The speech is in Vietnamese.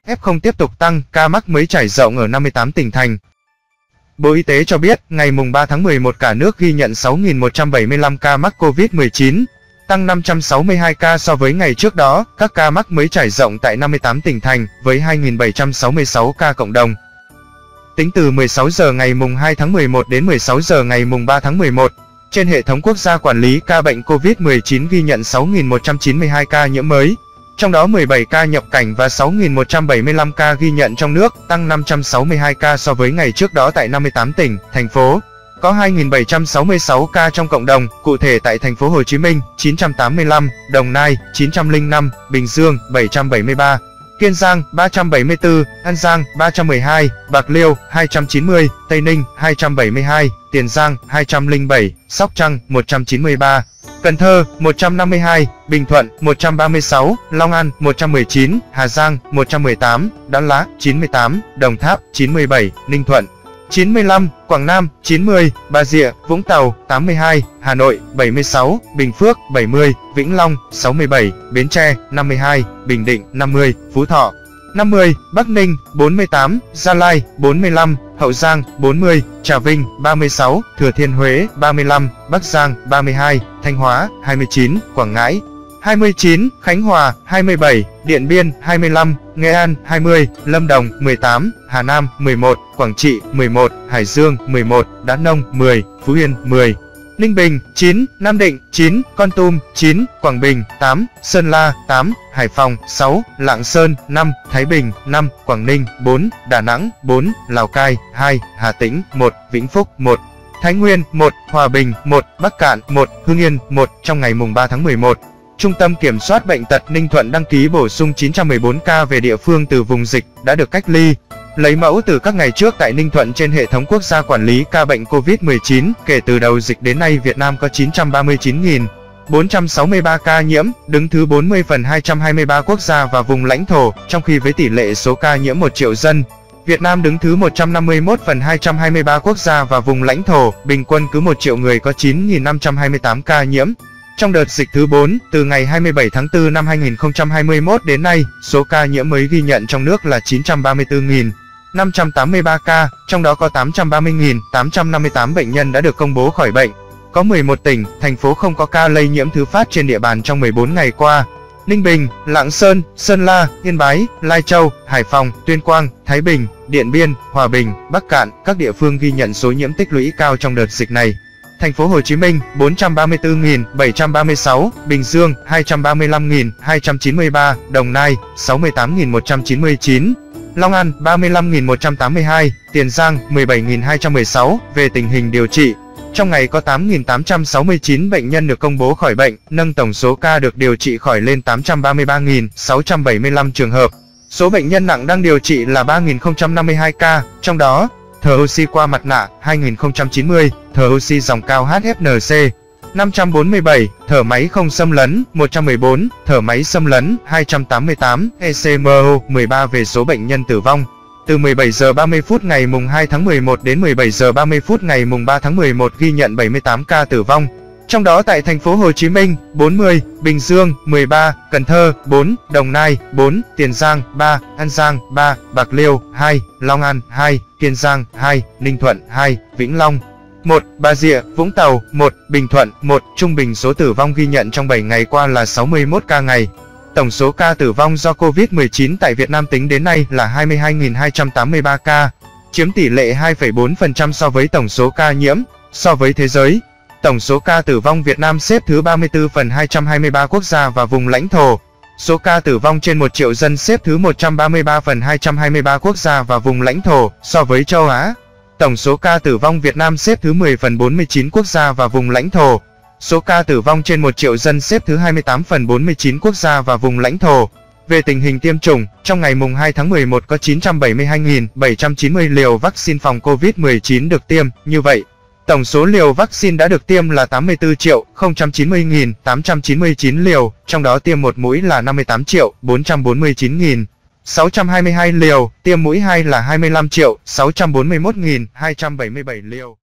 F0 tiếp tục tăng, ca mắc mới trải rộng ở 58 tỉnh thành. Bộ Y tế cho biết, ngày 3 tháng 11 cả nước ghi nhận 6.175 ca mắc COVID-19, tăng 562 ca so với ngày trước đó. Các ca mắc mới trải rộng tại 58 tỉnh thành, với 2.766 ca cộng đồng. Tính từ 16 giờ ngày 2 tháng 11 đến 16 giờ ngày 3 tháng 11, trên hệ thống quốc gia quản lý ca bệnh COVID-19 ghi nhận 6.192 ca nhiễm mới, trong đó 17 ca nhập cảnh và 6.175 ca ghi nhận trong nước, tăng 562 ca so với ngày trước đó tại 58 tỉnh, thành phố. Có 2.766 ca trong cộng đồng, cụ thể tại thành phố Hồ Chí Minh 985, Đồng Nai 905, Bình Dương 773, Kiên Giang 374, An Giang 312, Bạc Liêu 290, Tây Ninh 272, Tiền Giang 207, Sóc Trăng 193, Cần Thơ 152, Bình Thuận 136, Long An 119, Hà Giang 118, Đắk Lắk 98, Đồng Tháp 97, Ninh Thuận 95, Quảng Nam 90, Bà Rịa, Vũng Tàu 82, Hà Nội 76, Bình Phước 70, Vĩnh Long 67, Bến Tre 52, Bình Định 50, Phú Thọ 50, Bắc Ninh 48, Gia Lai 45, Hậu Giang 40, Trà Vinh 36, Thừa Thiên Huế 35, Bắc Giang 32, Thanh Hóa 29, Quảng Ngãi 29, Khánh Hòa 27, Điện Biên 25, Nghệ An 20, Lâm Đồng 18, Hà Nam 11, Quảng Trị 11, Hải Dương 11, Đắk Nông 10, Phú Yên 10, Ninh Bình 9, Nam Định 9, Kon Tum 9, Quảng Bình 8, Sơn La 8, Hải Phòng 6, Lạng Sơn 5, Thái Bình 5, Quảng Ninh 4, Đà Nẵng 4, Lào Cai 2, Hà Tĩnh 1, Vĩnh Phúc 1, Thái Nguyên 1, Hòa Bình 1, Bắc Kạn 1, Hưng Yên 1. Trong ngày 3 tháng 11, Trung tâm Kiểm soát Bệnh tật Ninh Thuận đăng ký bổ sung 914 ca về địa phương từ vùng dịch, đã được cách ly, lấy mẫu từ các ngày trước tại Ninh Thuận trên hệ thống quốc gia quản lý ca bệnh COVID-19. Kể từ đầu dịch đến nay, Việt Nam có 939.463 ca nhiễm, đứng thứ 40 phần 223 quốc gia và vùng lãnh thổ, trong khi với tỷ lệ số ca nhiễm 1 triệu dân, Việt Nam đứng thứ 151 phần 223 quốc gia và vùng lãnh thổ, bình quân cứ 1 triệu người có 9.528 ca nhiễm. Trong đợt dịch thứ 4, từ ngày 27 tháng 4 năm 2021 đến nay, số ca nhiễm mới ghi nhận trong nước là 934.583 ca, trong đó có 830.858 bệnh nhân đã được công bố khỏi bệnh. Có 11 tỉnh, thành phố không có ca lây nhiễm thứ phát trên địa bàn trong 14 ngày qua. Ninh Bình, Lạng Sơn, Sơn La, Yên Bái, Lai Châu, Hải Phòng, Tuyên Quang, Thái Bình, Điện Biên, Hòa Bình, Bắc Kạn, các địa phương ghi nhận số nhiễm tích lũy cao trong đợt dịch này. Thành phố Hồ Chí Minh 434.736, Bình Dương 235.293, Đồng Nai 68.199, Long An 35.182, Tiền Giang 17.216. Về tình hình điều trị, trong ngày có 8.869 bệnh nhân được công bố khỏi bệnh, nâng tổng số ca được điều trị khỏi lên 833.675 trường hợp. Số bệnh nhân nặng đang điều trị là 3.052 ca, trong đó thở oxy qua mặt nạ 2.090, thở oxy dòng cao HFNC 547, thở máy không xâm lấn 114, thở máy xâm lấn 288, ECMO 13. Về số bệnh nhân tử vong, từ 17 giờ 30 phút ngày 2 tháng 11 đến 17 giờ 30 phút ngày 3 tháng 11 ghi nhận 78 ca tử vong. Trong đó tại thành phố Hồ Chí Minh 40, Bình Dương 13, Cần Thơ 4, Đồng Nai 4, Tiền Giang 3, An Giang 3, Bạc Liêu 2, Long An 2, Kiên Giang 2, Ninh Thuận 2, Vĩnh Long 1, Bà Rịa, Vũng Tàu 1, Bình Thuận 1. Trung bình số tử vong ghi nhận trong 7 ngày qua là 61 ca ngày. Tổng số ca tử vong do COVID-19 tại Việt Nam tính đến nay là 22.283 ca, chiếm tỷ lệ 2,4% so với tổng số ca nhiễm. So với thế giới, tổng số ca tử vong Việt Nam xếp thứ 34 phần 223 quốc gia và vùng lãnh thổ. Số ca tử vong trên 1 triệu dân xếp thứ 133 phần 223 quốc gia và vùng lãnh thổ. So với châu Á, tổng số ca tử vong Việt Nam xếp thứ 10 phần 49 quốc gia và vùng lãnh thổ. Số ca tử vong trên 1 triệu dân xếp thứ 28 phần 49 quốc gia và vùng lãnh thổ. Về tình hình tiêm chủng, trong ngày 2 tháng 11 có 972.790 liều vaccine phòng COVID-19 được tiêm. Như vậy, tổng số liều vaccine đã được tiêm là 84.090.899 liều, trong đó tiêm một mũi là 58.449.622 liều, tiêm mũi 2 là 25.641.277 liều.